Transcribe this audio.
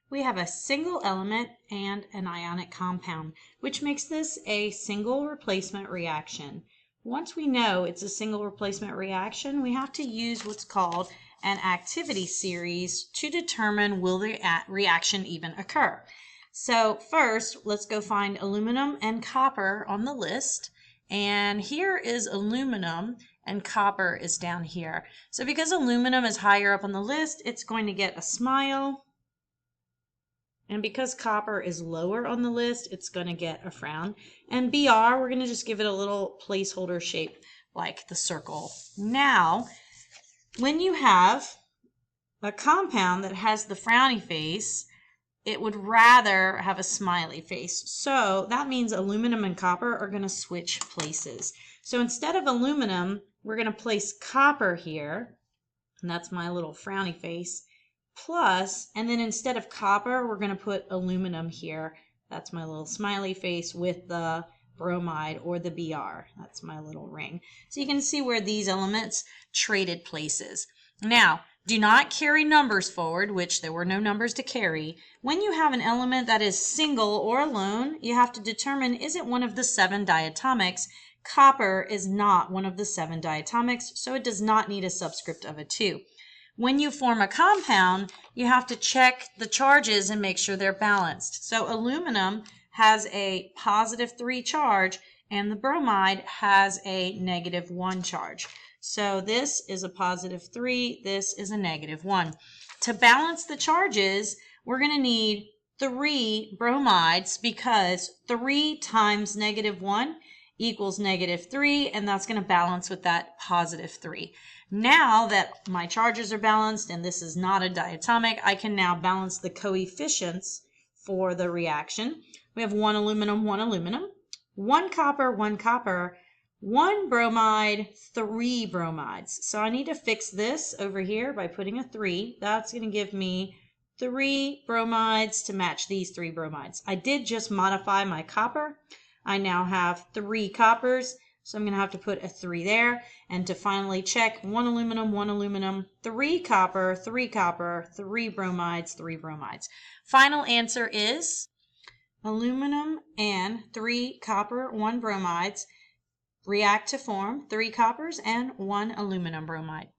we have a single element and an ionic compound, which makes this a single replacement reaction. Once we know it's a single replacement reaction, we have to use what's called an activity series to determine will the reaction even occur. So first, let's go find aluminum and copper on the list. And here is aluminum and copper is down here. So because aluminum is higher up on the list, it's going to get a smile. And because copper is lower on the list, it's going to get a frown. And Br, we're going to just give it a little placeholder shape like the circle. Now, when you have a compound that has the frowny face, it would rather have a smiley face. So that means aluminum and copper are going to switch places. So instead of aluminum, we're going to place copper here. And that's my little frowny face. Plus, and then instead of copper, we're going to put aluminum here. That's my little smiley face with the bromide or the Br. That's my little ring. So you can see where these elements traded places. Now, do not carry numbers forward, which there were no numbers to carry. When you have an element that is single or alone, you have to determine, is it one of the 7 diatomics? Copper is not one of the 7 diatomics, so it does not need a subscript of a 2. When you form a compound, you have to check the charges and make sure they're balanced. So aluminum has a +3 charge and the bromide has a -1 charge. So this is a +3, this is a -1. To balance the charges, we're going to need 3 bromides because 3 times -1 equals -3, and that's going to balance with that +3. Now that my charges are balanced and this is not a diatomic, I can now balance the coefficients for the reaction. We have 1 aluminum, 1 aluminum, 1 copper, 1 copper, 1 bromide, 3 bromides. So I need to fix this over here by putting a 3. That's going to give me 3 bromides to match these 3 bromides. I did just modify my copper. I now have 3 coppers, so I'm going to have to put a 3 there. And to finally check, 1 aluminum, 3 copper, 3 copper, 3 bromides, 3 bromides. Final answer is aluminum and 3 copper, 1 bromides react to form 3 coppers and 1 aluminum bromide.